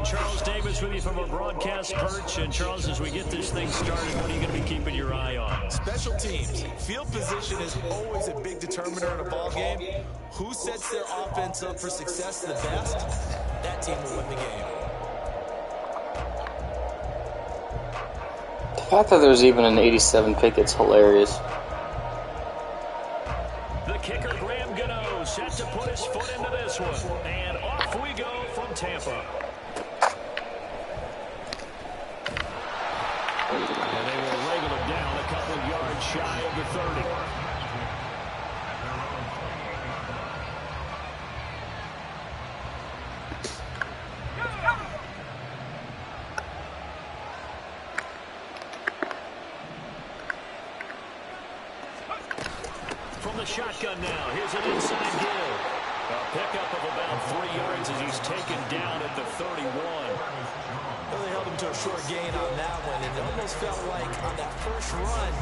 Charles Davis with you from our broadcast perch. And Charles, as we get this thing started, what are you going to be keeping your eye on? Special teams. Field position is always a big determiner in a ball game. Who sets their offense up for success the best, that team will win the game. The fact that there's even an 87 pick, it's hilarious. The kicker, Graham Gano, set to put his foot into this one. And off we go from Tampa. And they will wrangle him down a couple of yards shy of the 30. From the shotgun now, here's an inside give. A pickup of about 3 yards as he's taken down at the 31. Well, they held him to a short gain on that one, and it almost felt like on that first run,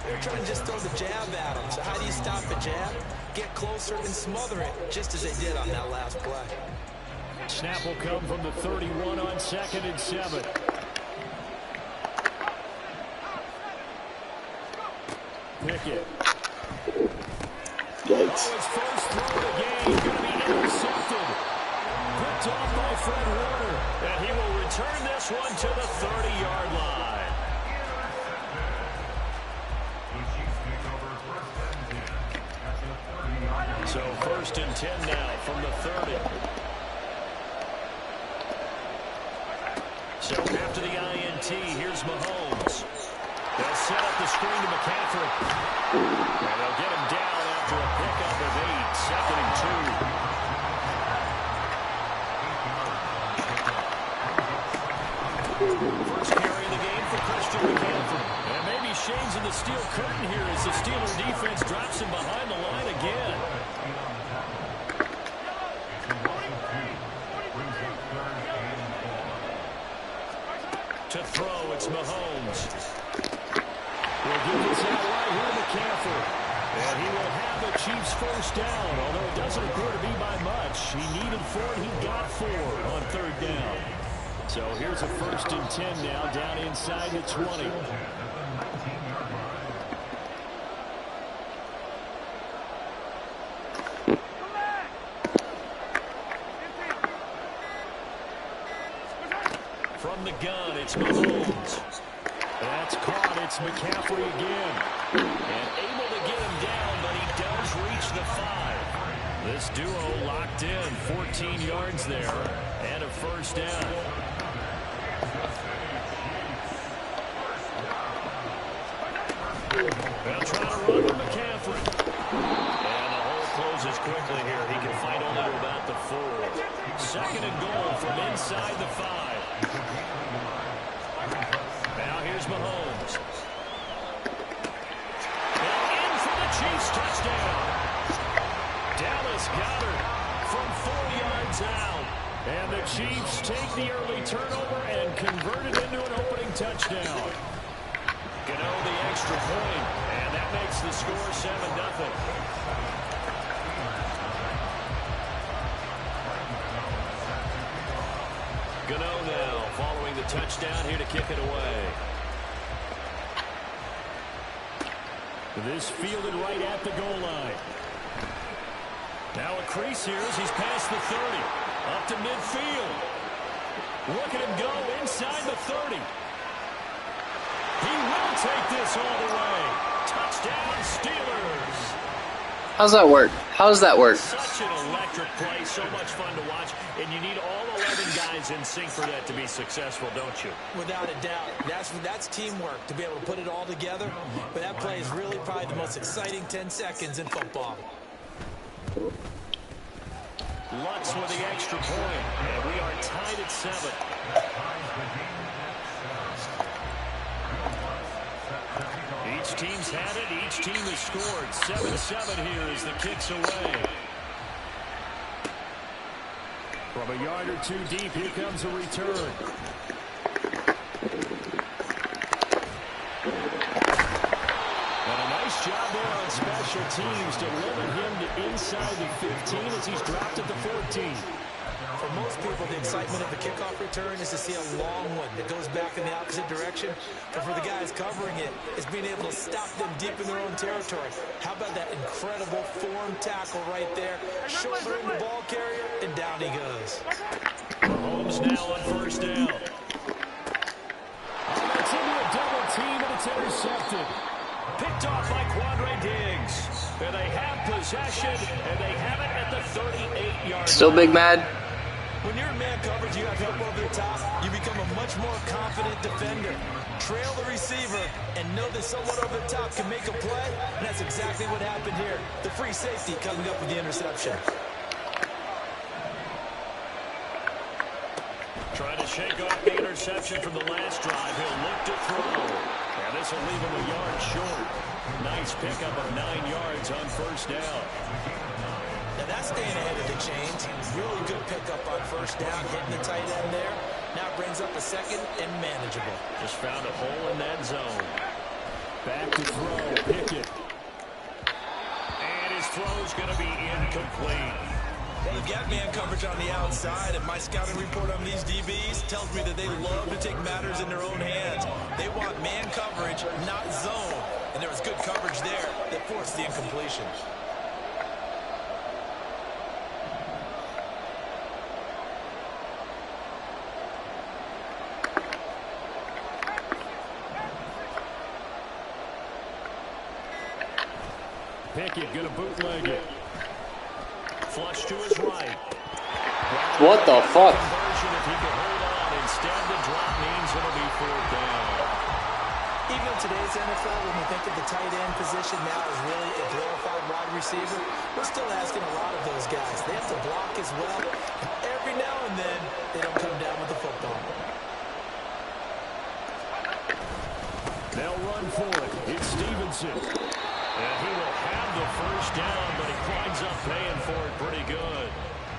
they were trying to just throw the jab at him. So how do you stop a jab? Get closer and smother it, just as they did on that last play. Snap will come from the 31 on 2nd and 7. Pickett. Yikes. Oh, his first throw of the game going to be intercepted. Picked off by Fred Warner. And he will return this one to the 30-yard line. So 1st and 10 now from the 30. So after the INT, here's Mahomes. They'll set up the screen to McCaffrey. And they'll get him down after a pickup of 8. 2nd and 2. First carry of the game for Christian McCaffrey. And maybe shades in the steel curtain here as the Steelers defense drops him behind the line again. To throw, it's Mahomes. We'll give this out right here to McCaffrey. And he will have the Chiefs first down, although it doesn't appear to be by much. He needed 4, and he got 4 on 3rd down. So here's a 1st and 10 now, down inside the 20. From the gun, it's Mahomes. That's caught. It's McCaffrey again. And able to get him down, but he does reach the 5. This duo locked in. 14 yards there and a first down. They'll try to run with McCaffrey. And the hole closes quickly here. He can fight only to about the 4. 2nd and goal from inside the 5. Now here's Mahomes. And in for the Chiefs touchdown. Dallas Goedert from 4 yards out. And the Chiefs take the early turnover and convert it into an opening touchdown. Gano the extra point, and that makes the score 7-0. Gano now following the touchdown here to kick it away. This fielded right at the goal line. Now a crease here as he's past the 30. Up to midfield. Look at him go inside the 30. He will take this all the way. Touchdown, Steelers. How's that work? How does that work? Such an electric play, so much fun to watch, and you need all 11 guys in sync for that to be successful, don't you? Without a doubt. That's teamwork, to be able to put it all together. But that play is really probably the most exciting 10 seconds in football. Lutz with the extra point, and we are tied at 7. Each team's had it. Each team has scored. 7-7 here as the kick's away. From a yard or two deep, here comes a return. And a nice job there on special teams to limit him to inside the 15 as he's dropped at the 14. For most people, the excitement of the kickoff return is to see a long one that goes back in the opposite direction. But for the guys covering it, it's being able to stop them deep in their own territory. How about that incredible form tackle right there? Shouldering the ball carrier, and down he goes. Mahomes now on first down. It's into a double team, and it's intercepted. Picked off by Quandre Diggs. And they have possession, and they have it at the 38-yard line. Still Big Mad. When you're in man coverage, you have help over the top. You become a much more confident defender. Trail the receiver and know that someone over the top can make a play. And that's exactly what happened here. The free safety coming up with the interception. Trying to shake off the interception from the last drive. He'll look to throw. And this will leave him a yard short. Nice pickup of 9 yards on first down. Now that's staying ahead of the chains. Really good pickup on first down, hitting the tight end there. Now brings up a second and manageable. Just found a hole in that zone. Back to throw, Pickett. And his throw's going to be incomplete. Well, they've got man coverage on the outside, and my scouting report on these DBs tells me that they love to take matters in their own hands. They want man coverage, not zone. And there was good coverage there that forced the incompletion. Pickett going to bootleg it. Flush to his right. What the fuck? If he can hold on, instead the drop means it'll be fourth down. Even in today's NFL, when we think of the tight end position now as really a glorified wide receiver, we're still asking a lot of those guys. They have to block as well. And every now and then, they don't come down with the football. They'll run for it. It's Stevenson. And he will have the first down, but he winds up paying for it pretty good.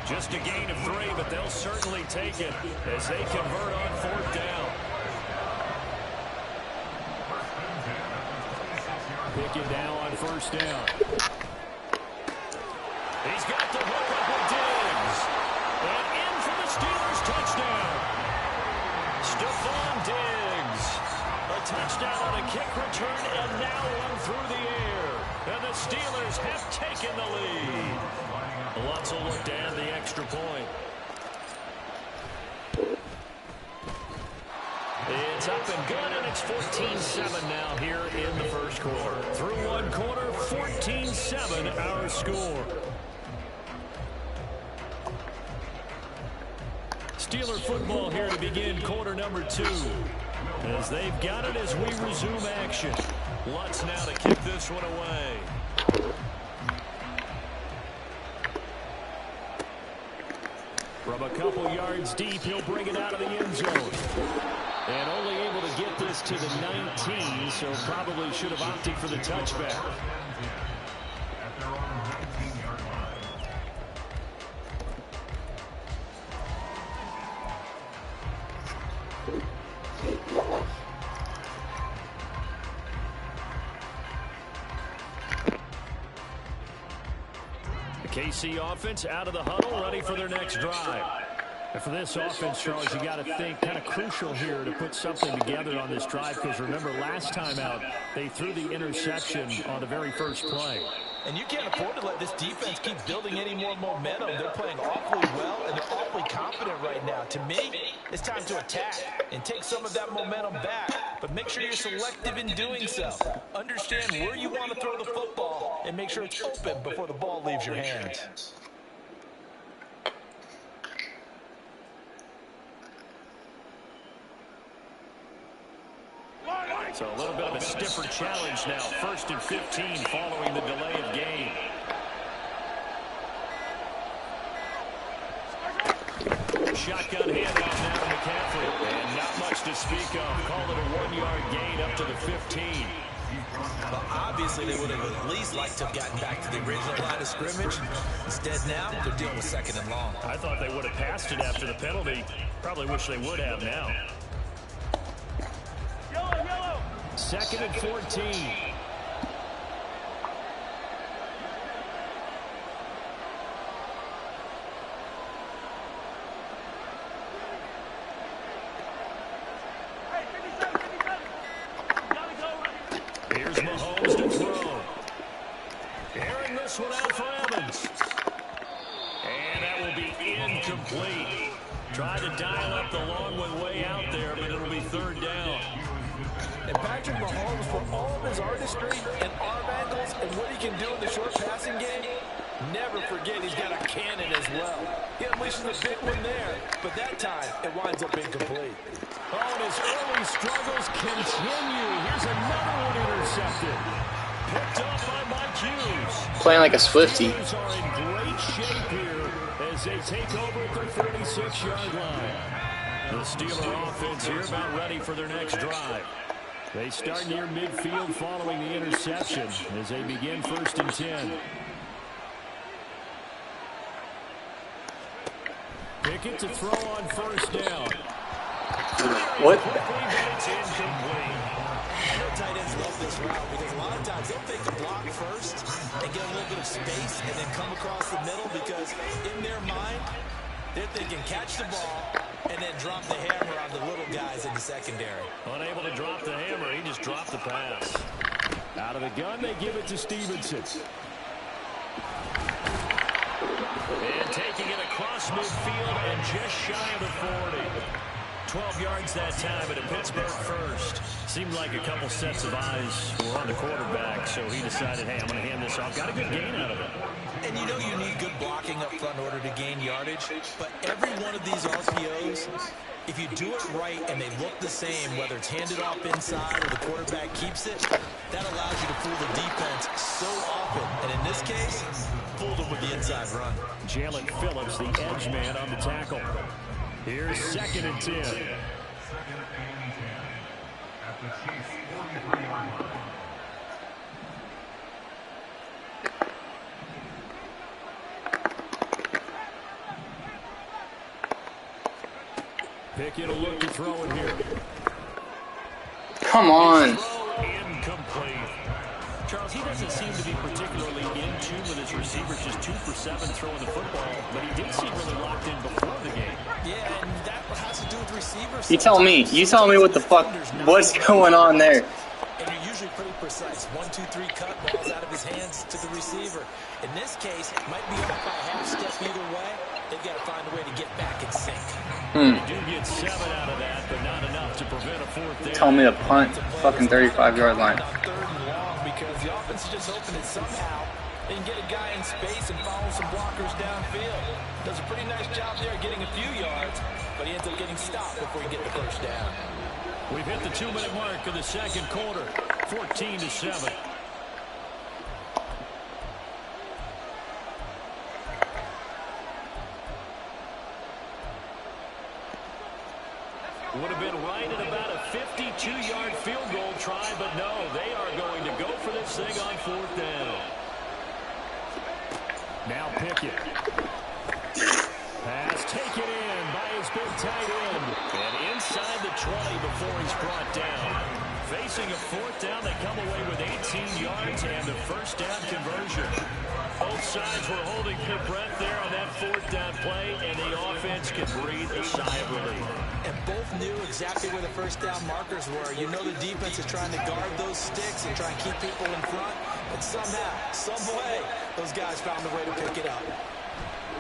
Just a gain of 3, but they'll certainly take it as they convert on fourth down. Pickett now on first down. He's got the hook up with Diggs. And in for the Steelers touchdown. Stephon Diggs. A touchdown on a kick return and now one through the air. And the Steelers have taken the lead. Lots will look to add the extra point. It's up and good, and it's 14-7 now here in the first quarter. Through one quarter, 14-7 our score. Steeler football here to begin quarter number 2. As they've got it as we resume action. Lutz now to kick this one away. From a couple yards deep, he'll bring it out of the end zone. And only able to get this to the 19, so probably should have opted for the touchback. The KC offense out of the huddle, ready for their next drive. And for this offense, Charles, you got to think kind of crucial here to put something together on this drive, because remember last time out they threw the interception on the very first play. And you can't afford to let this defense keep building any more momentum. They're playing awfully well, and they're awfully confident right now. To me, it's time to attack and take some of that momentum back. But make sure you're selective in doing so. Understand where you want to throw the football and make sure it's open before the ball leaves your hands. So a little bit of a stiffer challenge now. 1st and 15 following the delay of game. Shotgun handoff now to McCaffrey. And not much to speak of. Call it a 1-yard gain up to the 15. But obviously, they would have at least liked to have gotten back to the original line of scrimmage. Instead, now, they're dealing with 2nd and long. I thought they would have passed it after the penalty. Probably wish they would have now. 2nd and 14. Here's Mahomes to throw. Airing this one out for Evans. And that will be incomplete. Tried to dial up the long one way out there, but it'll be 3rd down. And Patrick Mahomes, for all of his artistry and arm angles and what he can do in the short passing game, never forget he's got a cannon as well. He unleashes a big one there, but that time it winds up incomplete. Oh, and his early struggles continue. Here's another one intercepted. Picked up by Mike Hughes. Playing like a Swiftie. Steelers are in great shape here as they take over at the 36-yard line. The Steeler offense here about ready for their next drive. They start near midfield following the interception as they begin 1st and 10. Pickett to throw on 1st down. What? It's incomplete. I know tight ends love this route because a lot of times they'll take the block first and get a little bit of space and then come across the middle because in their mind, they're thinking catch the ball and then drop the hammer on the little guys in the secondary. Unable to drop the hammer, he just dropped the pass. Out of the gun, they give it to Stevenson. And taking it across midfield and just shy of the 40. 12 yards that time at a Pittsburgh first. Seemed like a couple sets of eyes were on the quarterback, so he decided, hey, I'm going to hand this off. Got a good gain out of it. And you know you need good blocking up front in order to gain yardage, but every one of these RPOs, if you do it right and they look the same, whether it's handed off inside or the quarterback keeps it, that allows you to fool the defense so often. And in this case, fooled them with the inside run. Jalen Phillips, the edge man on the tackle. Here's 2nd and 10. Pickett will look to throw it here. Come on. Throw incomplete. Charles, he doesn't seem to be particularly in tune with his receivers, just 2 for 7 throwing the football, but he did seem really locked in before the game. Yeah, and that has to do with receivers. You tell me what the fuck, what's going on there? And you're usually pretty precise. 1, 2, 3 cut, balls out of his hands to the receiver. In this case, it might be off by a half step either way. They've got to find a way to get back in sync. They do get 7 out of that, but not enough to prevent a 4th down. Tell me to punt fucking 35-yard line. On 3rd and long because the offense is just hoping that somehow they can get a guy in space and follow some blockers downfield. Does a pretty nice job there getting a few yards, but he ends up getting stopped before he gets the 1st down. We've hit the 2-minute mark of the 2nd quarter, 14-7. Would have been right at about a 52-yard field goal try, but no, they are going to go for this thing on 4th down. Now Pickett. Pass taken in by his big tight end. And inside the 20 before he's brought down. Facing a 4th down, they come away with 18 yards and the 1st down conversion. Both sides were holding their breath there on that 4th down play, and the offense can breathe a sigh of relief. And both knew exactly where the 1st down markers were. You know the defense is trying to guard those sticks and try and keep people in front. But somehow, some way, those guys found a way to pick it up.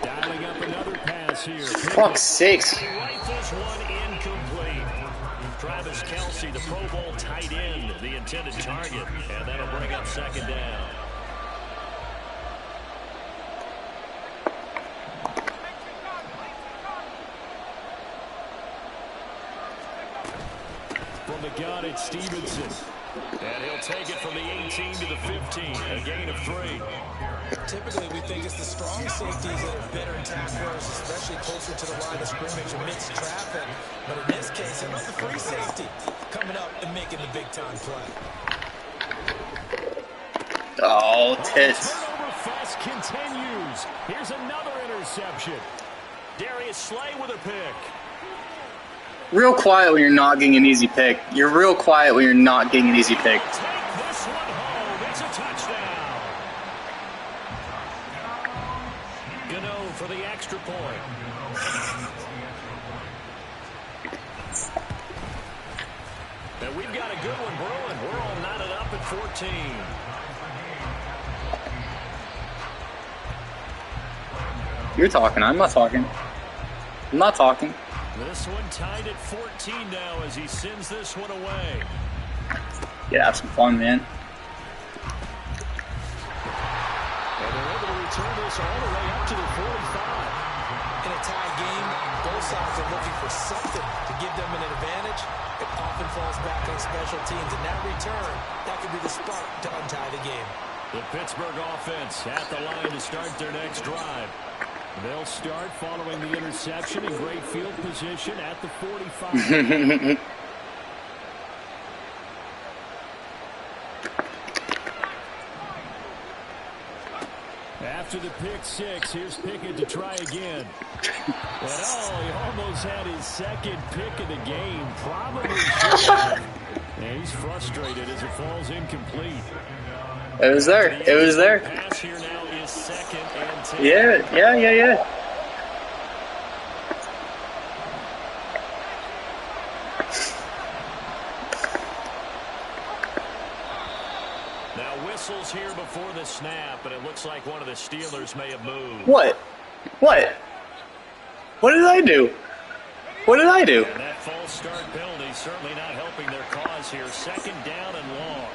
Dialing up another pass here. Fuck's sakes. Right, this one incomplete. Travis Kelce, the Pro Bowl tight end, the intended target. And that'll bring up 2nd down. From the gun, it's Stevenson. And he'll take it from the 18 to the 15, a gain of 3. Typically, we think it's the strong safeties that are better tacklers, especially closer to the line of scrimmage amidst traffic. But in this case, how about the free safety coming up and making the big-time play? Oh, The tits. turnover fest continues. Here's another interception. Darius Slay with a pick. Real quiet when you're not getting an easy pick. You're real quiet when you're not getting an easy pick. Take this one home. It's a touchdown. Gano for the extra point. And we've got a good one brewing. We're all knotted up at 14. You're talking. I'm not talking. I'm not talking. This one tied at 14 now as he sends this one away. Yeah, have some fun, man. And they're able to return this all the way up to the 45. In a tie game, both sides are looking for something to give them an advantage. It often falls back on special teams. And that return, that could be the spark to untie the game. The Pittsburgh offense at the line to start their next drive. They'll start following the interception in great field position at the 45. After the pick six, here's Pickett to try again. But he almost had his second pick of the game. Probably should have. And he's frustrated as it falls incomplete. It was there. It was there. Pass here now is 2nd and 10. Yeah. Now whistles here before the snap, and it looks like one of the Steelers may have moved. What? What did I do? What did I do? And that false start penalty certainly not helping their cause here. 2nd down and long.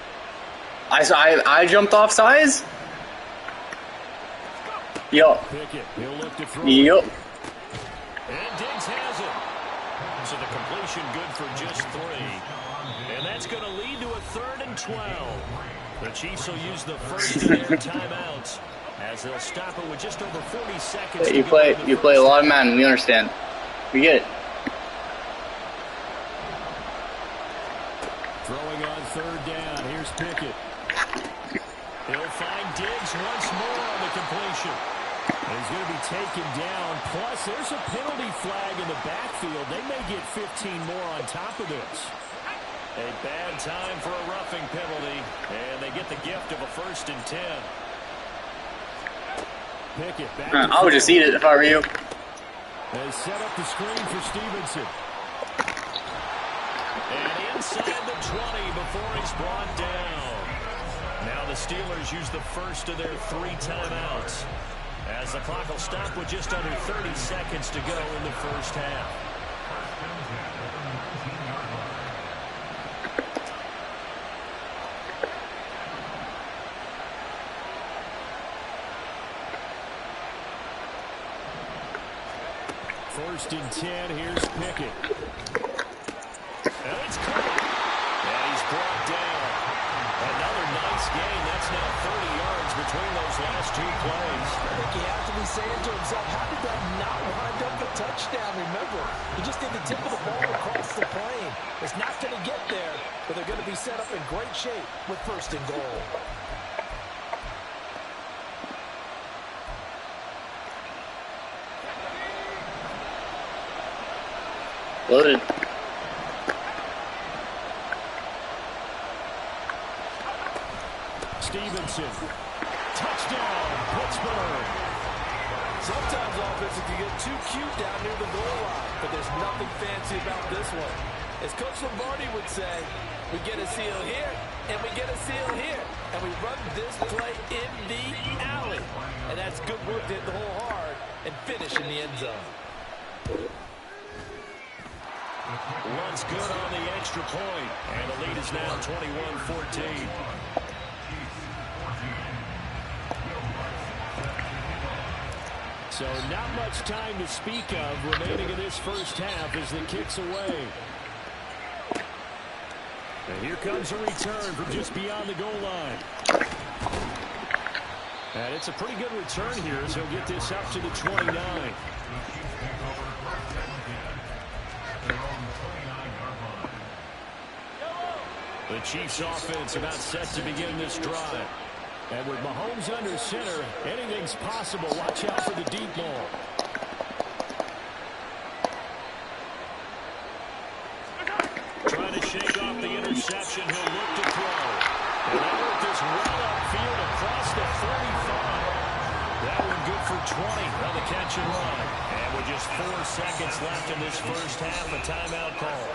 I jumped off sides? Yup. Pickett, he'll look to throw. Yup. And Diggs has it. So the completion good for just 3. And that's going to lead to a 3rd and 12. The Chiefs will use the first of their timeouts as they'll stop it with just over 40 seconds. You play a lot of Madden. We understand. We get it. Throwing on 3rd down. Here's Pickett. He'll find Diggs once more on the completion. He's going to be taken down. Plus, there's a penalty flag in the backfield. They may get 15 more on top of this. A bad time for a roughing penalty, and they get the gift of a 1st and 10. Pickett back I would just eat it if I were you. They set up the screen for Stevenson. And inside the 20 before he's brought down. Now the Steelers use the first of their 3 timeouts as the clock will stop with just under 30 seconds to go in the first half. First and 10, here's Pickett. And it's caught. And he's brought down. Another nice gain. That's now 30 yards between those last 2 plays. I think he has to be saying to himself, how did that not wind up a touchdown? Remember, he just did the tip of the ball across the plane. It's not going to get there, but they're going to be set up in great shape with 1st and goal. Loaded. Stevenson. Touchdown, Pittsburgh. Sometimes offenses can get too cute down near the goal line, but there's nothing fancy about this one. As Coach Lombardi would say, we get a seal here, and we get a seal here, and we run this play in the alley. And that's good work to hit the hole hard and finish in the end zone. Runs good on the extra point, and the lead is now 21-14. So not much time to speak of remaining in this first half as the kick's away. And here comes a return from just beyond the goal line. And it's a pretty good return here as he'll get this up to the 29. The Chiefs offense about set to begin this drive. And with Mahomes under center, anything's possible. Watch out for the deep ball. Trying to shake off the interception. He'll look to throw. And that worked this well upfield across the 35. That one good for 20 on the catch and run. And with just 4 seconds left in this first half, a timeout call.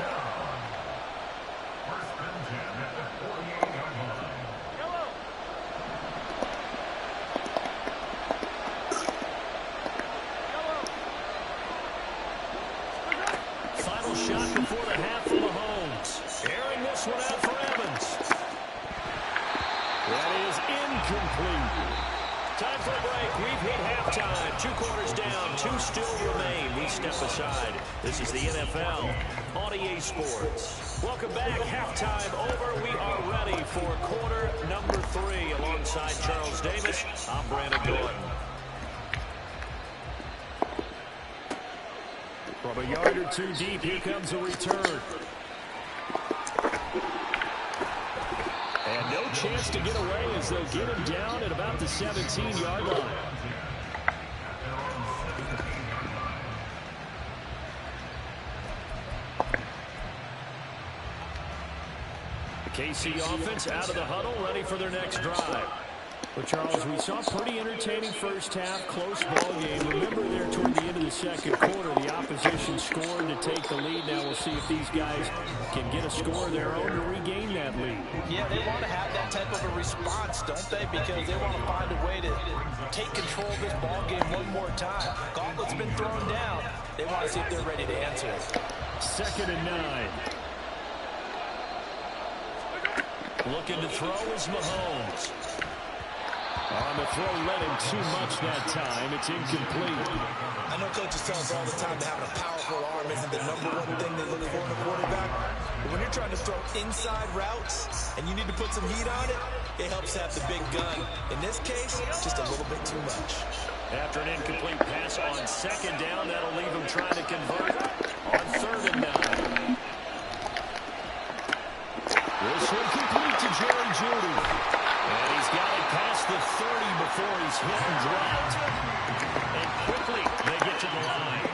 Final shot before the half for Mahomes. Airing this one out for Evans. That is incomplete. Time for a break. We've hit halftime. 2 quarters down. 2 still remain. We step aside. This is the NFL on EA Sports. Welcome back. Halftime over. We are ready for quarter number 3. Alongside Charles Davis, I'm Brandon Gordon. From a yard or 2 deep, here comes a return. And no chance to get away as they'll get him down at about the 17-yard line. The KC offense out of the huddle, ready for their next drive. Well, Charles, we saw a pretty entertaining first half, close ball game. Remember there toward the end of the second quarter, the opposition scored to take the lead. Now we'll see if these guys can get a score of their own to regain that lead. Yeah, they want to have that type of a response, don't they? Because they want to find a way to take control of this ball game one more time. Gauntlet's been thrown down. They want to see if they're ready to answer it. 2nd and 9. Looking to throw is Mahomes. On the throw, led him too much that time. It's incomplete. I know coaches tell us all the time that having a powerful arm isn't the #1 thing they look for in a quarterback. But when you're trying to throw inside routes and you need to put some heat on it, it helps have the big gun. In this case, just a little bit too much. After an incomplete pass on 2nd down, that'll leave him trying to convert on 3rd and 9. This one complete to Jerry Jeudy. And he's got it past the 30 before he's hit and dropped. And quickly, they get to the line.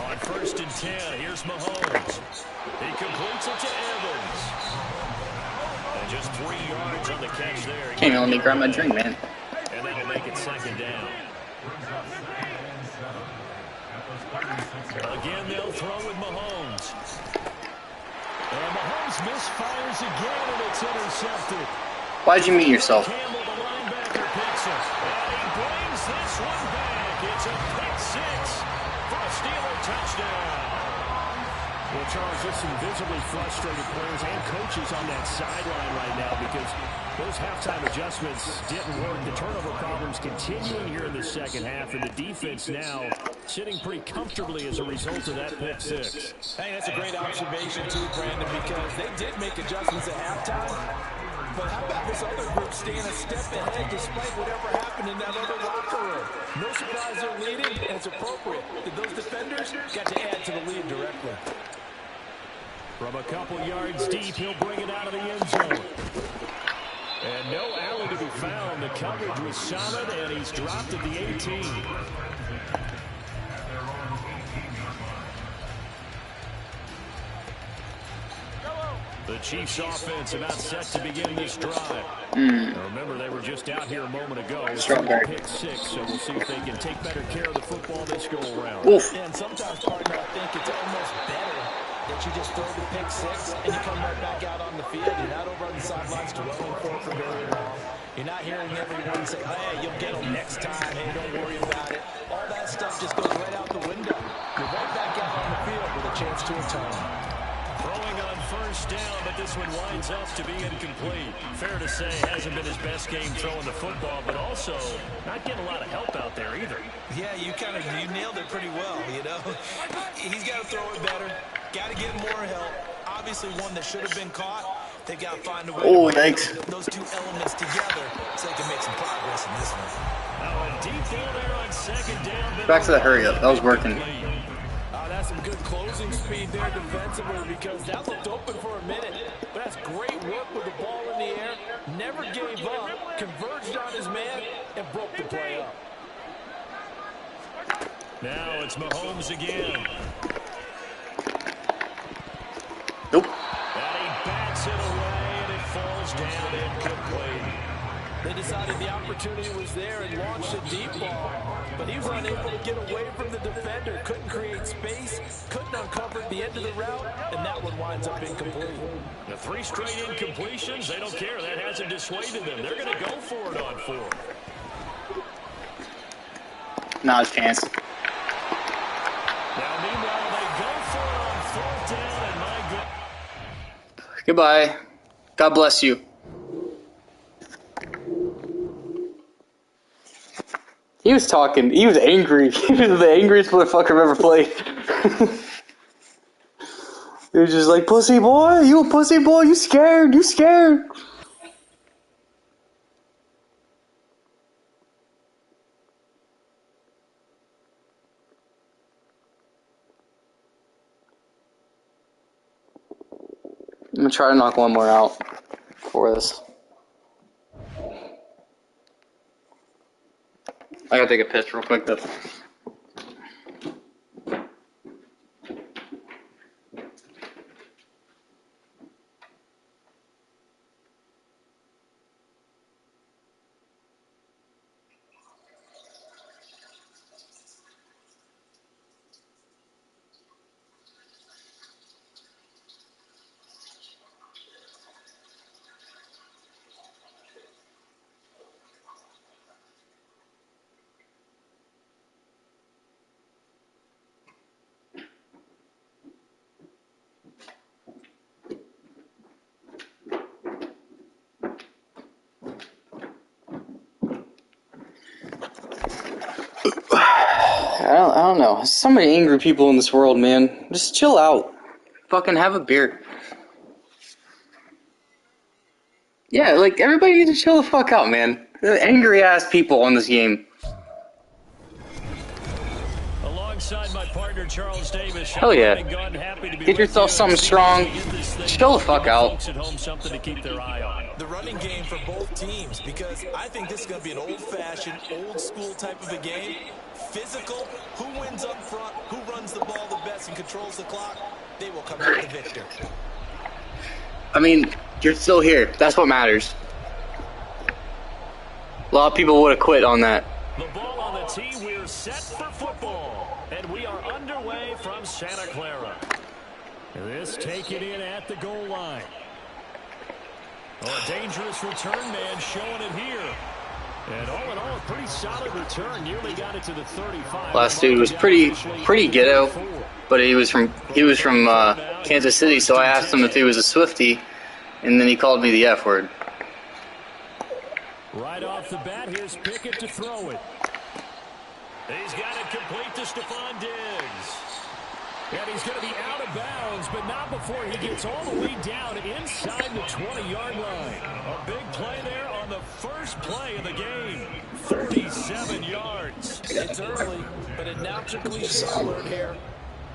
On 1st and 10, here's Mahomes. He completes it to Evans. And just 3 yards on the catch there. Can't even let me grab my drink, man. And that'll make it 2nd down. Again, they'll throw with Mahomes. And Mahomes misfires again, and it's intercepted. Why'd you mute yourself? Campbell, the linebacker, picks it. And he brings this one back. It's a pick 6 for a Steeler touchdown. Well, Charles, there's some visibly frustrated players and coaches on that sideline right now because those halftime adjustments didn't work. The turnover problems continuing here in the second half, and the defense now sitting pretty comfortably as a result of that pick 6. Hey, that's a great observation too, Brandon, because they did make adjustments at halftime. But how about this other group staying a step ahead despite whatever happened in that other locker room? No surprise they're leading, and it's appropriate that those defenders got to add to the lead directly. From a couple yards deep, he'll bring it out of the end zone. And no alley to be found. The coverage was solid, and he's dropped at the 18. The Chiefs offense about set to begin this drive. Now remember, they were just out here a moment ago. Strawberry. Pick 6, so we'll see if they can take better care of the football this go around. Oof. And sometimes, partner, I think it's almost better that you just throw the pick 6 and you come right back out on the field. You're not over on the sidelines dwelling for very long. You're not hearing everyone say, hey, you'll get them next time. Hey, don't worry about it. All that stuff just goes right out the window. You're right back out on the field with a chance to atone. Throwing on 1st down, but this one winds up to be incomplete. Fair to say, hasn't been his best game throwing the football, but also not getting a lot of help out there either. Yeah, you nailed it pretty well, you know. He's got to throw it better. Got to get more help. Obviously one that should have been caught. They got to find a way to put those 2 elements together so they can make some progress in this one. Now a deep ball there on 2nd down. Back to the hurry up. That was working. has some good closing speed there defensively because that looked open for a minute. But that's great work with the ball in the air. Never gave up, converged on his man, and broke the play up. Now it's Mahomes again. Nope. And he bats it away, and it falls down incomplete. They decided the opportunity was there and launched a deep ball, but he was unable to get away from the defender. Couldn't create space, couldn't uncover the end of the route, and that one winds up incomplete. The 3 straight incompletions, they don't care. That hasn't dissuaded them. They're going to go for it on 4th. Not a chance. Now, meanwhile, they go for it on 4th down, and my God. Goodbye. God bless you. He was talking. He was angry. He was the angriest motherfucker I've ever played. He was just like, pussy boy, you a pussy boy, you scared, you scared. I'm gonna try to knock one more out for this. I gotta take a piss real quick though. I don't know. There's so many angry people in this world, man. Just chill out. Fucking have a beer. Yeah, like, everybody needs to chill the fuck out, man. Angry ass people on this game. Alongside my partner, Charles Davis. Hell yeah. Get yourself something strong. Chill the fuck out. Something to keep their eye on. The running game for both teams, because I think this is going to be an old-fashioned, old-school type of a game. Physical, who wins up front, who runs the ball the best and controls the clock, they will come out the victor. I mean, you're still here. That's what matters. A lot of people would have quit on that. The ball on the tee, we're set for football. And we are underway from Santa Clara. This taken in at the goal line. Oh, a dangerous return man showing it here. And all in all, a pretty solid return. Nearly got it to the 35. Last dude was pretty ghetto, but he was from Kansas City, so I asked him if he was a Swiftie, and then he called me the F word. Right off the bat, here's Pickett to throw it. He's got it complete to Stephon Diggs. And he's going to be out of bounds, but not before he gets all the way down inside the 20-yard line. A big play there on the first play of the game. 37 yards. It's early, but it now took cliche alert here.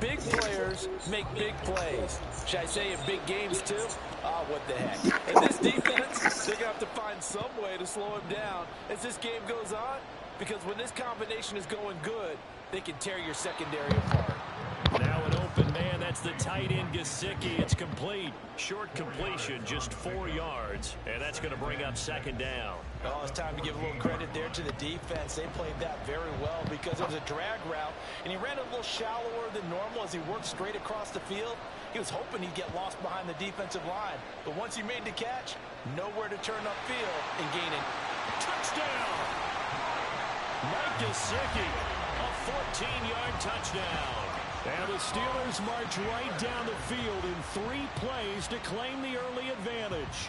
Big players make big plays. Should I say in big games too? Ah, what the heck. And this defense, they're going to have to find some way to slow him down as this game goes on, because when this combination is going good, they can tear your secondary apart. Now an open man. That's the tight end, Gesicki. It's complete. Short completion, just 4 yards. And that's going to bring up second down. Oh, it's time to give a little credit there to the defense. They played that very well because it was a drag route, and he ran a little shallower than normal as he worked straight across the field. He was hoping he'd get lost behind the defensive line. But once he made the catch, nowhere to turn upfield and gain it. Touchdown! Mike Gesicki, a 14-yard touchdown. And the Steelers march right down the field in 3 plays to claim the early advantage.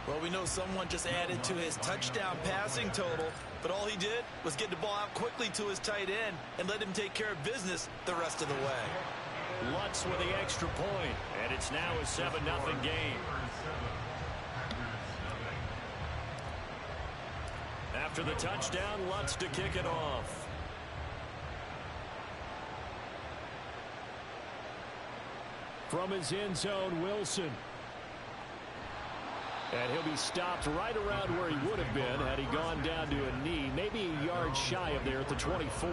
Well, we know someone just added to his touchdown passing total, but all he did was get the ball out quickly to his tight end and let him take care of business the rest of the way. Lutz with the extra point, and it's now a 7-0 game. After the touchdown, Lutz to kick it off. From his end zone, Wilson. And he'll be stopped right around where he would have been had he gone down to a knee, maybe a yard shy of there at the 24.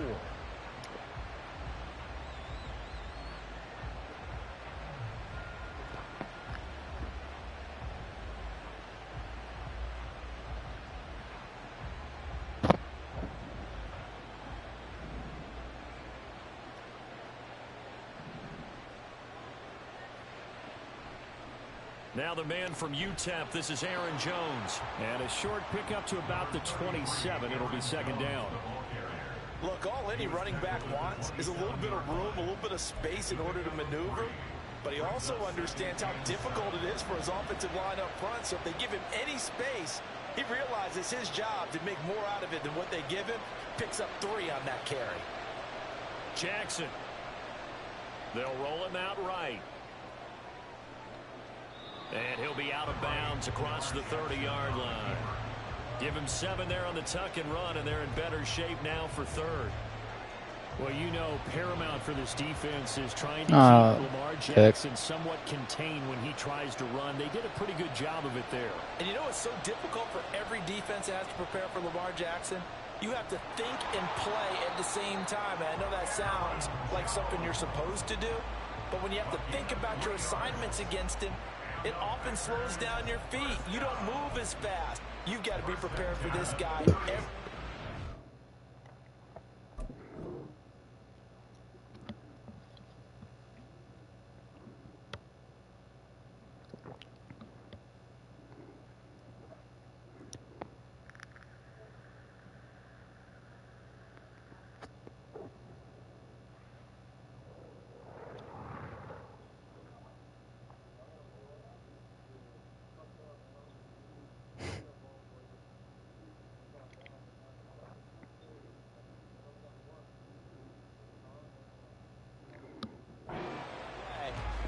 Now the man from UTEP, this is Aaron Jones. And a short pickup to about the 27. It'll be second down. Look, all any running back wants is a little bit of room, a little bit of space in order to maneuver. But he also understands how difficult it is for his offensive line up front. So if they give him any space, he realizes his job to make more out of it than what they give him. Picks up 3 on that carry. Jackson. They'll roll him out right. And he'll be out of bounds across the 30-yard line. Give him 7 there on the tuck and run, and they're in better shape now for third. Well, you know, paramount for this defense is trying to keep Lamar Jackson somewhat contained when he tries to run. They did a pretty good job of it there. And you know it's so difficult for every defense that has to prepare for Lamar Jackson? You have to think and play at the same time. And I know that sounds like something you're supposed to do, but when you have to think about your assignments against him, it often slows down your feet. You don't move as fast. You've got to be prepared for this guy.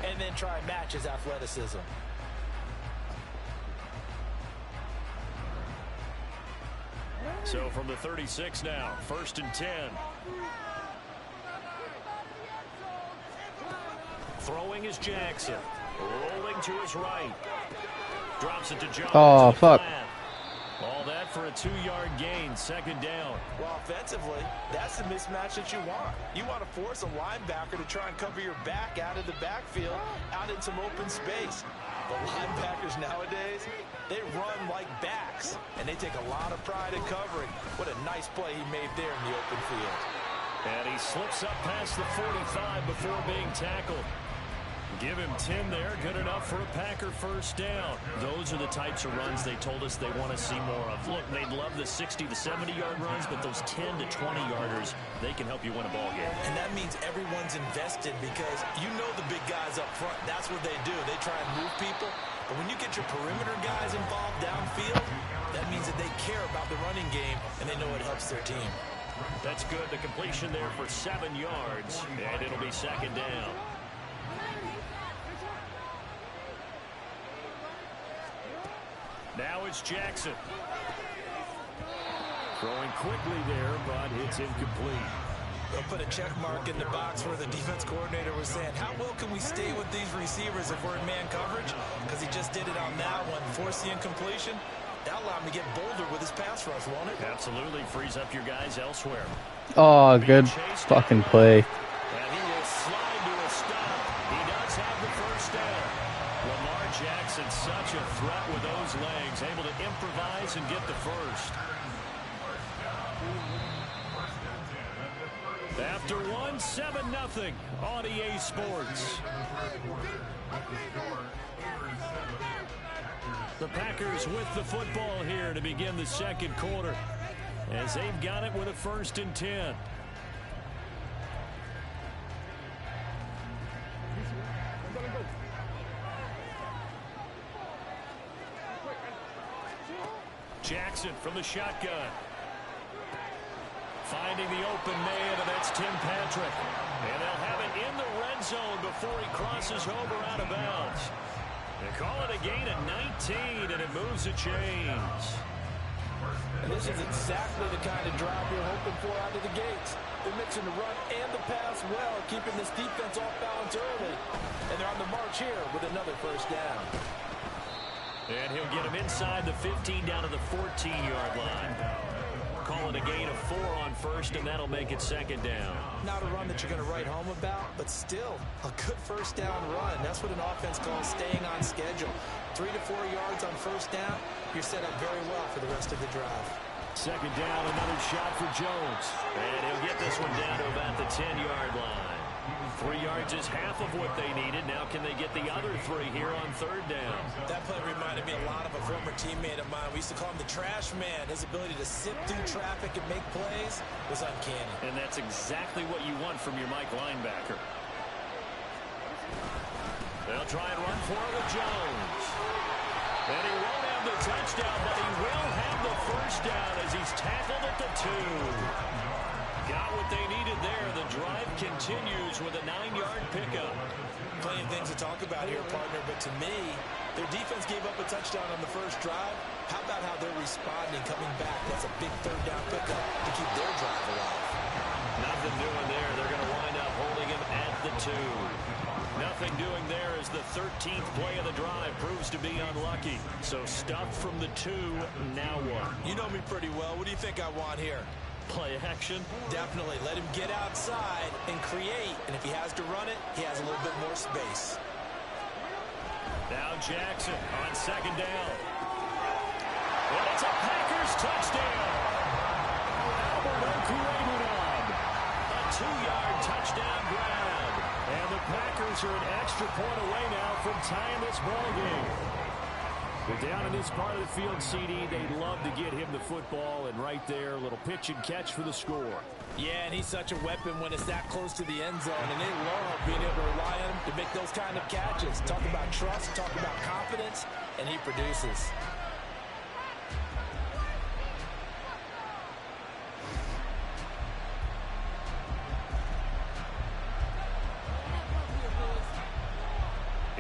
And then try and match his athleticism. So from the 36 now, 1st and 10. Throwing is Jackson. Rolling to his right. Drops it to Jones. Oh, fuck. All that for a 2-yard gain, second down. Well, offensively, that's the mismatch that you want. You want to force a linebacker to try and cover your back out of the backfield, out in some open space. The linebackers nowadays, they run like backs, and they take a lot of pride in covering. What a nice play he made there in the open field. And he slips up past the 45 before being tackled. Give him 10 there, good enough for a Packer first down. Those are the types of runs they told us they want to see more of. Look, they'd love the 60 to 70-yard runs, but those 10 to 20-yarders, they can help you win a ball game. And that means everyone's invested because you know the big guys up front. That's what they do. They try and move people. But when you get your perimeter guys involved downfield, that means that they care about the running game, and they know it helps their team. That's good. The completion there for 7 yards, and it'll be second down. Now it's Jackson. Throwing quickly there, but it's incomplete. They'll put a check mark in the box where the defense coordinator was saying, how well can we stay with these receivers if we're in man coverage? Because he just did it on that one, forced the incompletion. That'll allow him to get bolder with his pass rush, won't it? Absolutely. Frees up your guys elsewhere. Oh, good fucking play. And he will slide to a stop. He does have the first down. Lamar Jackson, such a threat with those legs, able to improvise and get the first. After one, 7-0 on EA Sports. The Packers with the football here to begin the second quarter, as they've got it with a 1st and 10. Jackson from the shotgun. Finding the open man, and that's Tim Patrick. And they'll have it in the red zone before he crosses over out of bounds. They call it a gain of 19, and it moves the chains. And this is exactly the kind of drive you're hoping for out of the gates. They're mixing the run and the pass well, keeping this defense off balance early. And they're on the march here with another first down. And he'll get him inside the 15 down to the 14-yard line. Calling a gain of 4 on first, and that'll make it second down. Not a run that you're going to write home about, but still a good first down run. That's what an offense calls staying on schedule. 3 to 4 yards on first down, you're set up very well for the rest of the drive. Second down, another shot for Jones. And he'll get this one down to about the 10-yard line. 3 yards is half of what they needed. Now can they get the other 3 here on third down? That play reminded me a lot of a former teammate of mine. We used to call him the trash man. His ability to sift through traffic and make plays was uncanny. And that's exactly what you want from your Mike linebacker. They'll try and run for it with Jones. And he won't have the touchdown, but he will have the first down as he's tackled at the 2. Got what they needed there. The drive continues with a 9-yard pickup. Plenty of things to talk about here, partner, but to me, their defense gave up a touchdown on the first drive. How about how they're responding, coming back? That's a big third down pickup to keep their drive alive. Nothing doing there. They're going to wind up holding him at the 2. Nothing doing there as the 13th play of the drive proves to be unlucky. So stuffed from the 2, now what? You know me pretty well. What do you think I want here? Play action? Definitely. Let him get outside and create. And if he has to run it, he has a little bit more space. Now Jackson on second down. And it's a Packers touchdown. Albert Okwuegbunam. A 2-yard touchdown grab. And the Packers are an extra point away now from tying this ball game. But down in this part of the field, CD, they'd love to get him the football, and right there, a little pitch and catch for the score. Yeah, and he's such a weapon when it's that close to the end zone, and they love being able to rely on him to make those kind of catches. Talk about trust, talk about confidence, and he produces.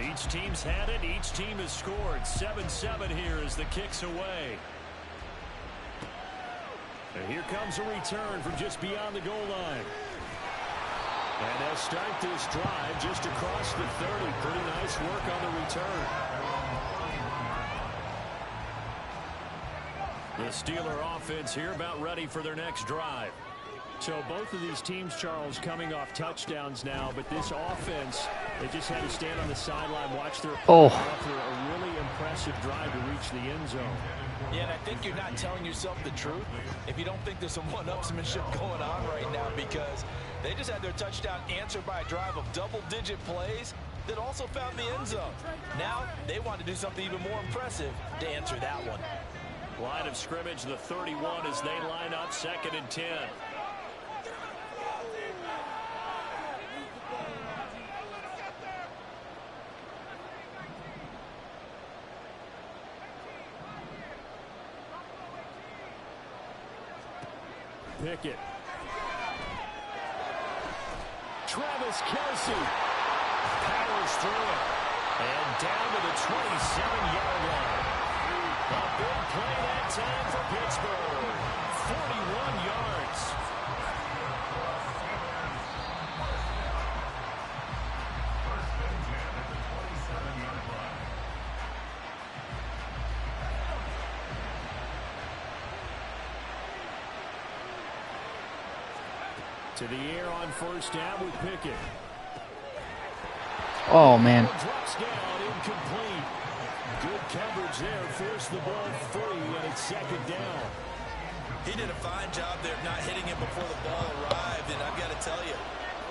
Each team's had it. Each team has scored. 7-7 here as the kick's away. And here comes a return from just beyond the goal line. And they'll start this drive just across the 30. Pretty nice work on the return. The Steeler offense here about ready for their next drive. So both of these teams, Charles, coming off touchdowns now, but this offense, they just had to stand on the sideline, watch their opponent after a really impressive drive to reach the end zone. Yeah, and I think you're not telling yourself the truth if you don't think there's some one-upsmanship going on right now, because they just had their touchdown answered by a drive of double-digit plays that also found the end zone. Now they want to do something even more impressive to answer that one. Line of scrimmage, the 31, as they line up 2nd and 10. Pickett. Travis Kelce powers through it. And down to the 27-yard line. A big play that time for Pittsburgh. 41 yards. To the air on first down with Pickett. Oh, man. Drops down, incomplete. Good coverage there. Forced the ball free, and it's 2nd down. He did a fine job there of not hitting him before the ball arrived, and I've got to tell you,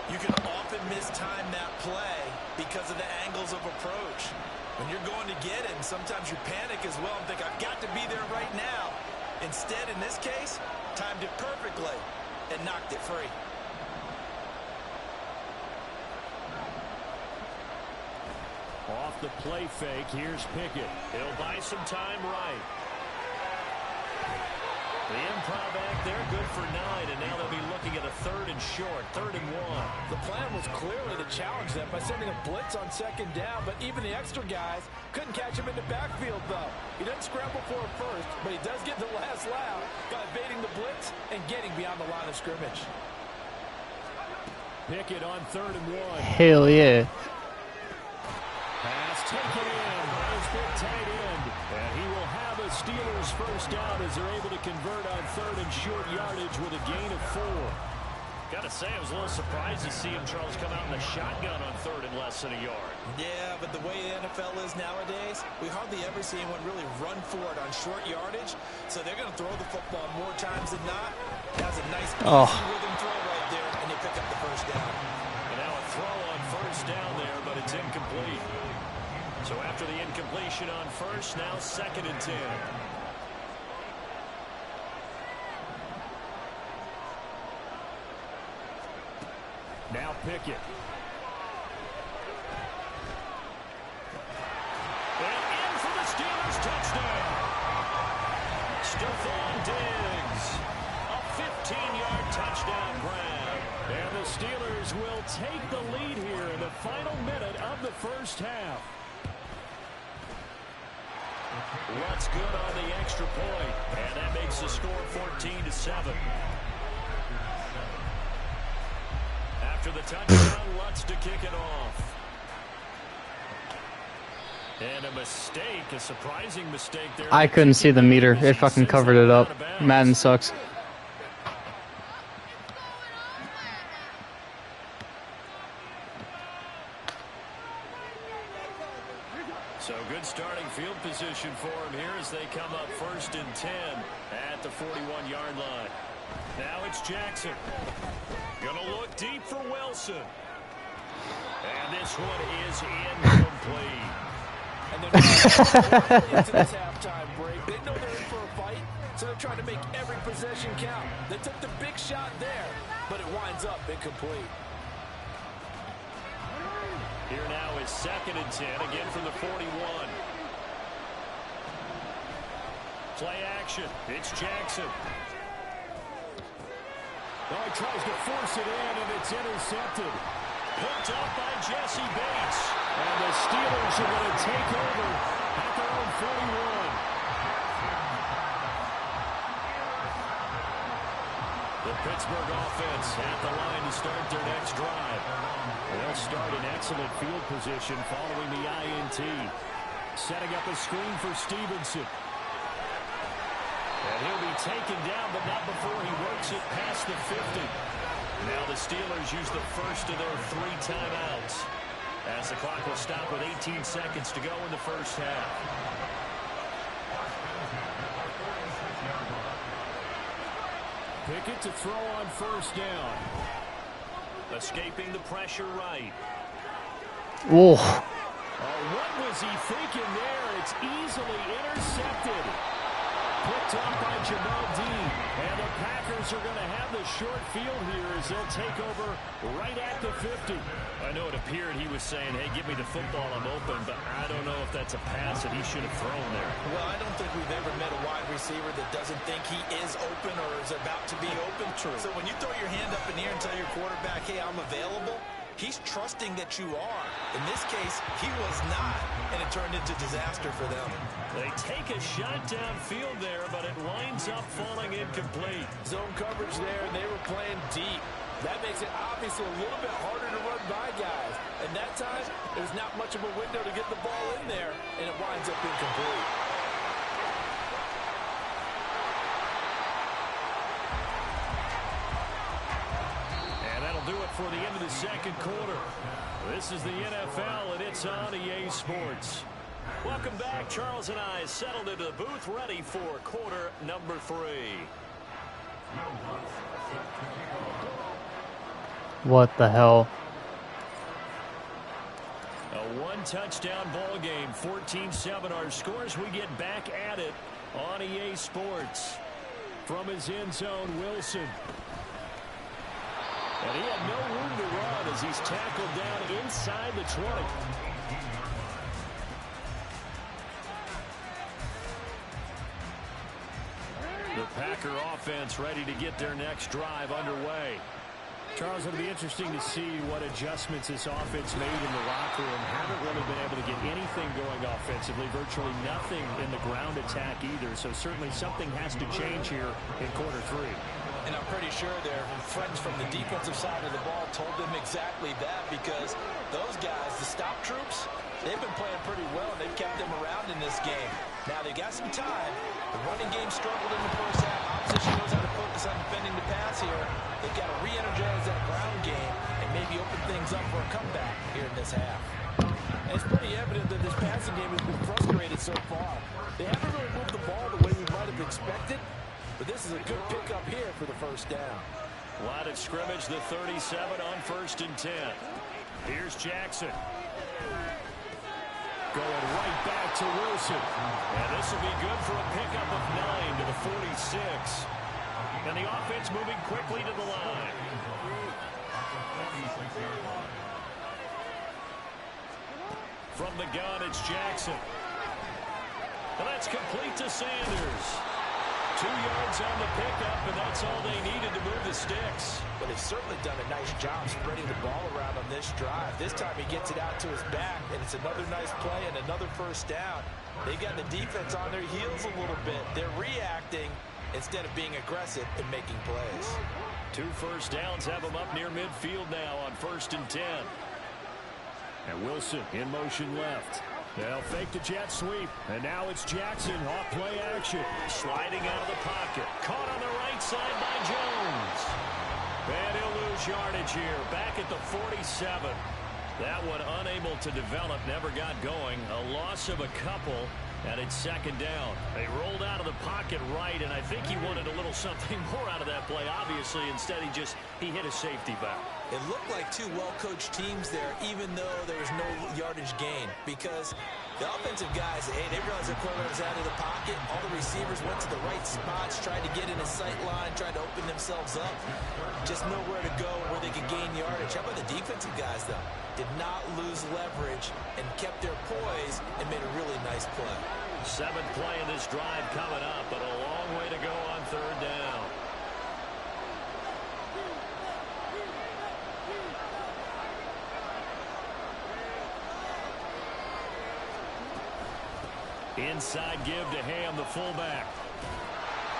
you can often mistime that play because of the angles of approach. When you're going to get him, sometimes you panic as well and think, I've got to be there right now. Instead, in this case, timed it perfectly and knocked it free. Off the play fake, here's Pickett. He'll buy some time right. The improv act there, good for 9, and now they'll be looking at a 3rd and short, 3rd and 1. The plan was clearly to challenge them by sending a blitz on 2nd down, but even the extra guys couldn't catch him in the backfield, though. He doesn't scramble for it first, but he does get the last laugh by evading the blitz and getting beyond the line of scrimmage. Pickett on 3rd and 1. Hell yeah. Pass taken in by his big tight end. And he will have a Steelers first down as they're able to convert on 3rd and short yardage with a gain of 4. Gotta say, I was a little surprised to see him, Charles, come out in the shotgun on 3rd and less than a yard. Yeah, but the way the NFL is nowadays, we hardly ever see anyone really run for it on short yardage. So they're going to throw the football more times than not. That's a nice easy rhythm throw right there, and they pick up the first down. And now a throw on 1st down there, but it's incomplete. So after the incompletion on 1st, now 2nd and 10. Now Pickett. And in for the Steelers touchdown. Stephon Diggs. A 15-yard touchdown grab. And the Steelers will take the lead here in the final minute of the first half. What's good on the extra point. And that makes the score 14-7. After the touchdown, Lutz to kick it off. And a mistake, a surprising mistake there. I couldn't see the meter. It fucking covered it up. Madden sucks. So good starting field position for him here as they come up 1st and 10 at the 41-yard line. Now it's Jackson. Gonna look deep for Wilson. And this one is incomplete. And they're not into this halftime break. They know they're in for a fight, so they're trying to make every possession count. They took the big shot there, but it winds up incomplete. Here now is 2nd and 10, again from the 41. Play action. It's Jackson. Oh, he tries to force it in, and it's intercepted. Picked up by Jesse Bates. And the Steelers are going to take over at their own 41. The Pittsburgh offense at the line to start their next drive. They'll start in excellent field position following the INT. Setting up a screen for Stevenson. And he'll be taken down, but not before he works it past the 50. Now the Steelers use the first of their 3 timeouts, as the clock will stop with 18 seconds to go in the first half. Pickett to throw on 1st down. Escaping the pressure right. Whoa. Oh, what was he thinking there? It's easily intercepted. Picked up by MaDDen. And the Packers are going to have the short field here as they'll take over right at the 50. I know it appeared he was saying, hey, give me the football, I'm open, but I don't know if that's a pass that he should have thrown there. Well, I don't think we've ever met a wide receiver that doesn't think he is open or is about to be open. True. So when you throw your hand up in the air and tell your quarterback, hey, I'm available, he's trusting that you are. In this case, he was not, and it turned into disaster for them. They take a shot downfield there, but it winds up falling incomplete. Zone coverage there, and they were playing deep. That makes it obviously a little bit harder to run by guys. And that time, there's not much of a window to get the ball in there, and it winds up incomplete. And that'll do it for the end of the second quarter. This is the NFL, and it's on EA Sports. Welcome back. Charles and I settled into the booth, ready for quarter number 3. What the hell? A 1-touchdown ball game, 14-7 our scores. We get back at it on EA Sports. From his end zone, Wilson. And he had no room to run as he's tackled down inside the 20. The Packer offense ready to get their next drive underway. Charles, it'll be interesting to see what adjustments this offense made in the locker room. Haven't really been able to get anything going offensively, virtually nothing in the ground attack either. So certainly something has to change here in quarter 3. And I'm pretty sure their friends from the defensive side of the ball told them exactly that, because those guys, the stop troops, they've been playing pretty well. They've kept them around in this game. Now they got some time. The running game struggled in the first half. Opposition knows how to focus on defending the pass here. They've got to re-energize that ground game and maybe open things up for a comeback here in this half. And it's pretty evident that this passing game has been frustrated so far. They haven't really moved the ball the way we might have expected, but this is a good pickup here for the first down. Line of scrimmage, the 37 on 1st and 10. Here's Jackson. Going right back to Wilson. And this will be good for a pickup of 9 to the 46. And the offense moving quickly to the line. From the gun, it's Jackson. And that's complete to Sanders. 2 yards on the pickup, and that's all they needed to move the sticks. But they've certainly done a nice job spreading the ball around on this drive. This time he gets it out to his back, and it's another nice play and another first down. They've got the defense on their heels a little bit. They're reacting instead of being aggressive and making plays. 2 first downs have them up near midfield now on 1st and 10. And Wilson in motion left. They'll fake the jet sweep. And now it's Jackson off play action. Sliding out of the pocket. Caught on the right side by Jones. And he'll lose yardage here. Back at the 47. That one unable to develop. Never got going. A loss of a couple. And it's 2nd down. They rolled out of the pocket right, and I think he wanted a little something more out of that play, obviously. Instead, he hit a safety back. It looked like 2 well-coached teams there, even though there was no yardage gain, because the offensive guys, hey, they realized the quarterback was out of the pocket. All the receivers went to the right spots, tried to get in a sight line, tried to open themselves up. Just nowhere to go where they could gain yardage. How about the defensive guys, though? Did not lose leverage and kept their poise and made a really nice play. 7th play in this drive coming up, but a long way to go on 3rd down. Inside give to Ham, the fullback.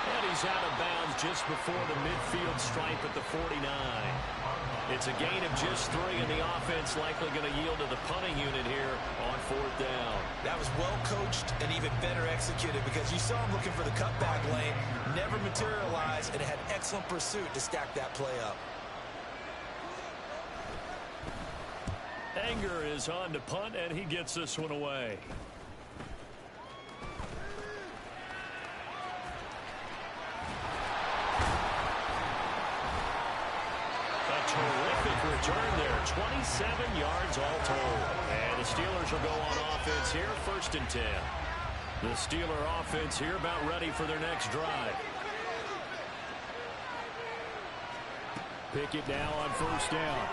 And he's out of bounds just before the midfield stripe at the 49. It's a gain of just 3, and the offense likely going to yield to the punting unit here on 4th down. That was well coached and even better executed, because you saw him looking for the cutback lane, never materialized, and had excellent pursuit to stack that play up. Anger is on to punt, and he gets this one away. Terrific return there. 27 yards all told. And the Steelers will go on offense here, 1st and 10. The Steeler offense here about ready for their next drive. Pick it now on 1st down.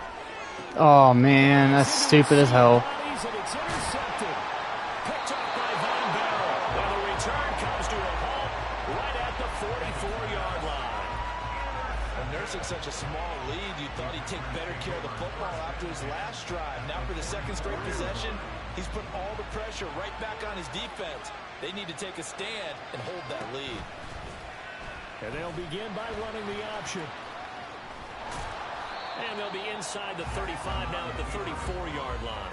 Oh, man, that's stupid as hell. It's intercepted. Picked up by Von Barrow. And the return comes to a halt right at the 44-yard line. Nursing such a small lead, you thought he'd take better care of the football after his last drive. Now for the 2nd straight possession, he's put all the pressure right back on his defense. They need to take a stand and hold that lead. And they'll begin by running the option. And they'll be inside the 35 now at the 34-yard line.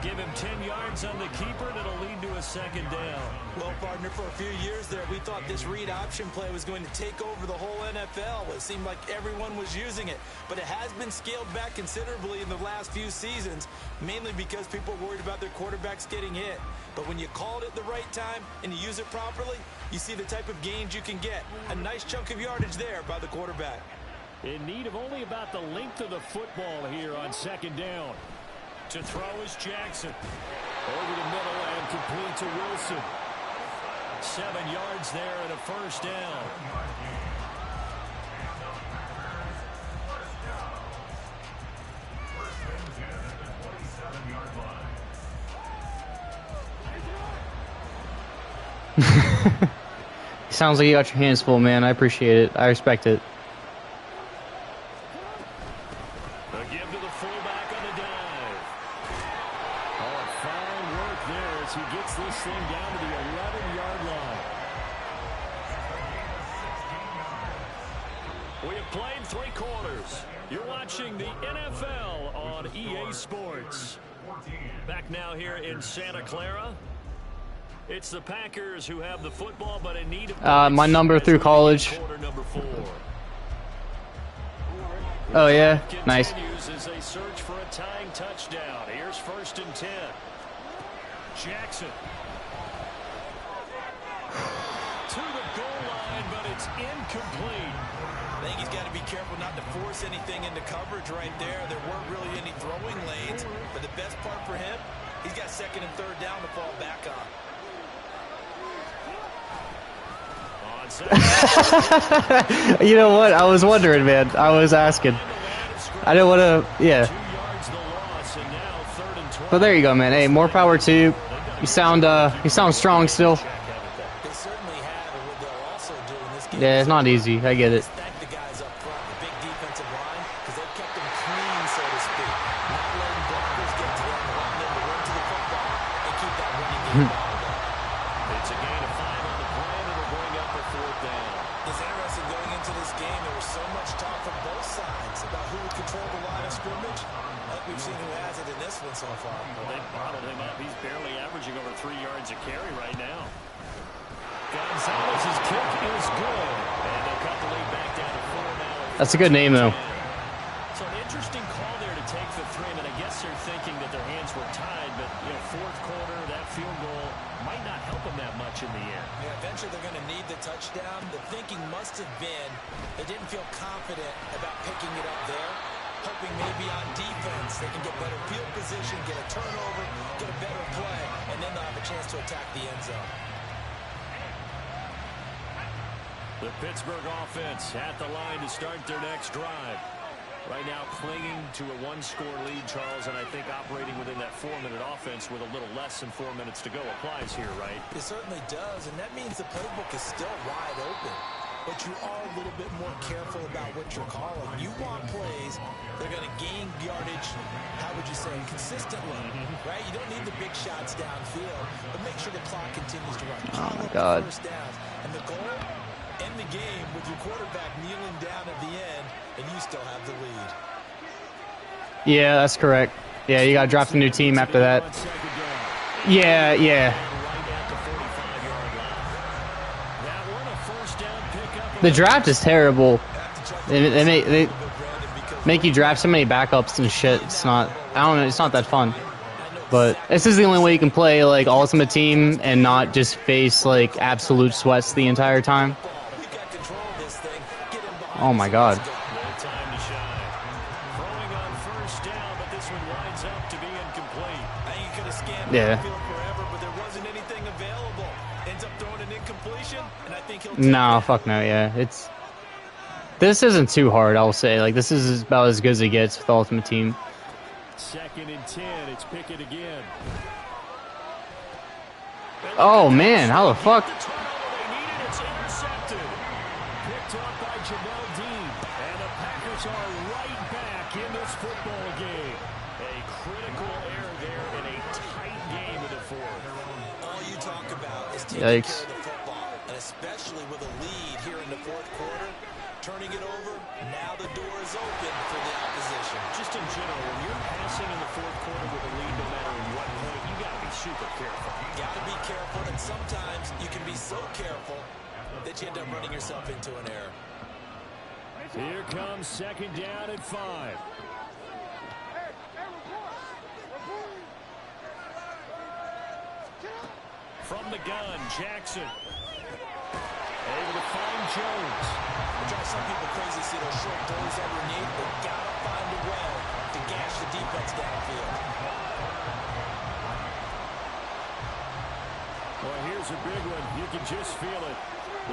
Give him 10 yards on the keeper, and it'll lead to a 2nd down. Well, partner, for a few years there, we thought this read option play was going to take over the whole NFL. It seemed like everyone was using it. But it has been scaled back considerably in the last few seasons, mainly because people are worried about their quarterbacks getting hit. But when you call it at the right time and you use it properly, you see the type of gains you can get. A nice chunk of yardage there by the quarterback. In need of only about the length of the football here on 2nd down. To throw is Jackson. Over the middle and complete to Wilson. 7 yards there and a 1st down. Sounds like you got your hands full, man. I appreciate it. I respect it. give to the fullback on the dive. Oh, fine work there as he gets this thing down to the 11-yard line. We have played 3 quarters. You're watching the NFL on EA Sports. Back now here in Santa Clara. It's the Packers who have the football, but in need of my number through college. Oh yeah, nice. As they search for a tying touchdown. Here's 1st and 10. Jackson to the goal line, but it's incomplete. I think he's got to be careful not to force anything into coverage right there. There weren't really any throwing lanes, but the best part for him, he's got 2nd and 3rd down to fall back on. You know what? I was wondering, man. I was asking. I didn't want to, yeah. But there you go, man. Hey, more power to you. You sound strong still. Yeah, it's not easy. I get it. That's a good name, though. So an interesting call there to take the 3, and I guess they're thinking that their hands were tied, but, you know, 4th quarter, that field goal might not help them that much in the end. Yeah, eventually they're going to need the touchdown. The thinking must have been they didn't feel confident about picking it up there, hoping maybe on defense they can get better field position, get a turnover, get a better play, and then they'll have a chance to attack the end zone. The Pittsburgh offense at the line to start their next drive. Right now clinging to a 1-score lead, Charles, and I think operating within that 4-minute offense with a little less than 4 minutes to go applies here, right? It certainly does, and that means the playbook is still wide open. But you are a little bit more careful about what you're calling. You want plays that are going to gain yardage, how would you say, consistently, right? You don't need the big shots downfield, but make sure the clock continues to run. Oh, my God. First downs. And the goal? End the game with your quarterback kneeling down at the end, and you still have the lead. Yeah, that's correct. Yeah, you got to draft a new team after that. Yeah, yeah. The draft is terrible. They make you draft so many backups and shit. It's not. I don't know. It's not that fun. But this is the only way you can play like Ultimate Team and not just face like absolute sweats the entire time. Oh my God. Yeah. No, fuck no, yeah. This isn't too hard, I'll say. Like, this is about as good as it gets with Ultimate Team. 2nd and 10, it's Pickett again. Oh man, how the fuck? Yikes. And especially with a lead here in the 4th quarter, turning it over, now the door is open for the opposition. Just in general, when you're passing in the 4th quarter with a lead, no matter what point, you got to be super careful. You got to be careful, and sometimes you can be so careful that you end up running yourself into an error. Here comes 2nd down at 5. From the gun, Jackson. Able to find Jones. It drives some people crazy to see those short throws underneath. They've got to find a way to gash the defense downfield. Well, here's a big one. You can just feel it.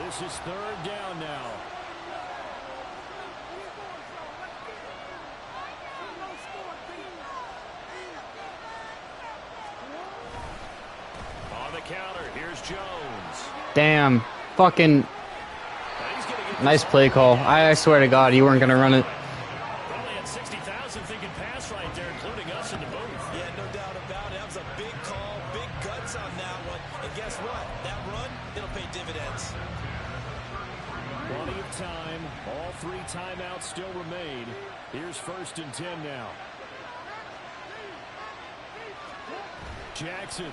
This is 3rd down now. Counter. Here's Jones. Damn. Fucking. Nice play call. I swear to God, you weren't going to run it. Probably at 60,000 thinking Here's 1st and 10 now. Jackson.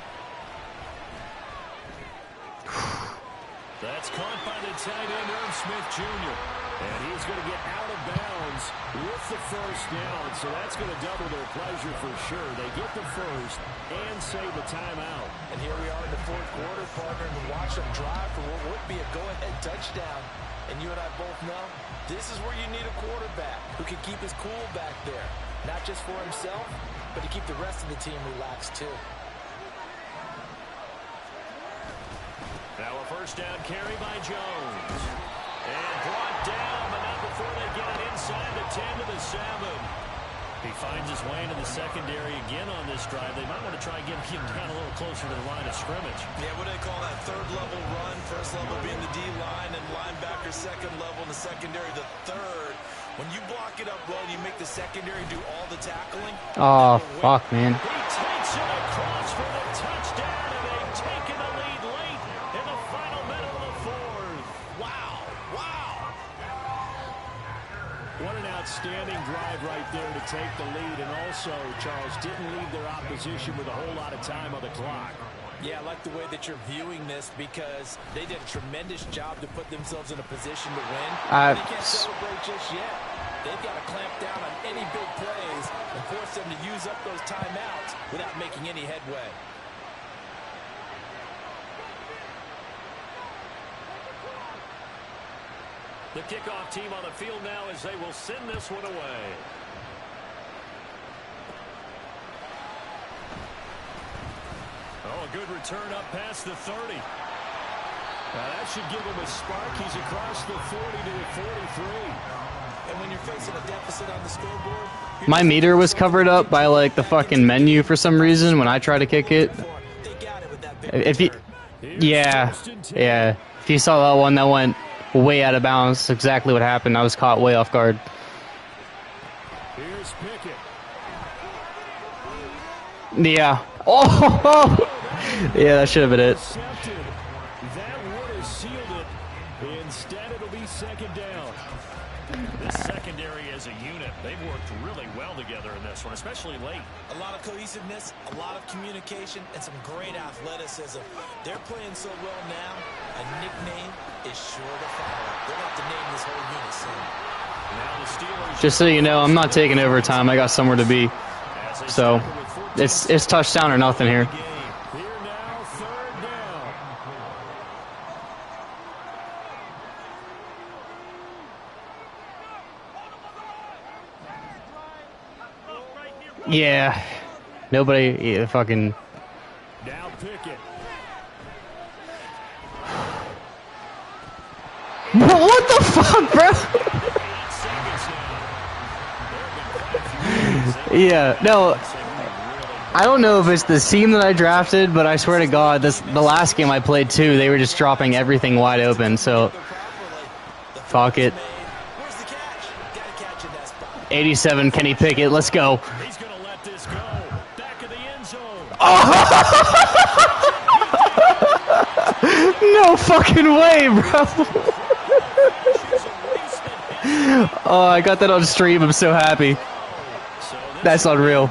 That's caught by the tight end, Irv Smith Jr. And he's going to get out of bounds with the 1st down. So that's going to double their pleasure for sure. They get the 1st and save a timeout. And here we are in the 4th quarter, partner, and watch them drive for what would be a go-ahead touchdown. And you and I both know this is where you need a quarterback who can keep his cool back there. Not just for himself, but to keep the rest of the team relaxed too. Now a 1st down carry by Jones. And brought down, but not before they get it inside the 10 to the 7. He finds his way into the secondary again on this drive. They might want to try and get him down a little closer to the line of scrimmage. Yeah, what do they call that? 3rd level run. 1st level being the D-line and linebacker. 2nd level in the secondary, the 3rd. When you block it up well, you make the secondary do all the tackling. Oh, fuck, man. He takes it across for the touchdown, and they've taken the lead late in the final minute of the 4th. Wow, wow. What an outstanding drive right there to take the lead. And also, Charles, didn't leave their opposition with a whole lot of time on the clock. Yeah, I like the way that you're viewing this because they did a tremendous job to put themselves in a position to win. They can't celebrate just yet. They've got to clamp down on any big plays and force them to use up those timeouts without making any headway. The kickoff team on the field now as they will send this one away. Oh, a good return up past the 30. Now that should give him a spark. He's across the 40 to the 43. And when you're facing a deficit on the scoreboard, My meter was covered up by like the fucking menu for some reason when I try to kick it. they got it with that big If you, yeah. If you saw that one that went way out of bounds, that's exactly what happened. I was caught way off guard. Here's Pickett. Yeah. Oh, yeah, that should have been it. That would have sealed it. Instead, it'll be 2nd down. The secondary as a unit, they've worked really well together in this one, especially late. A lot of cohesiveness, a lot of communication, and some great athleticism. They're playing so well now, a nickname is sure to follow. They're going to have to name this whole unit soon. Now the Steelers. Just so you know, I'm not taking overtime. I got somewhere to be. So, it's touchdown or nothing here. Here now, 3rd down. Yeah. Nobody, yeah, fucking. Now Pickett. What the fuck, bro? 8 seconds now. Yeah, no. I don't know if it's the team that I drafted, but I swear to God, the last game I played too, they were just dropping everything wide open. So, fuck it. Where's the catch? Gotta catch in that spot. 87, Kenny Pickett, let's go. He's going to let this go. Back of the end zone. No fucking way, bro. Oh, I got that on stream. I'm so happy. That's unreal.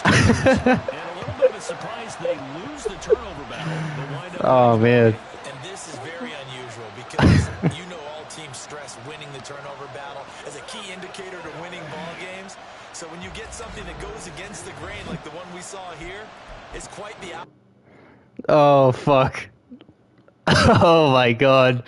And a little bit of a surprise, they lose the turnover battle. They wind up Oh, man. And this is very unusual because you know all teams stress winning the turnover battle as a key indicator to winning ball games. So when you get something that goes against the grain like the one we saw here, it's quite the opposite. Oh, fuck. Oh, my God.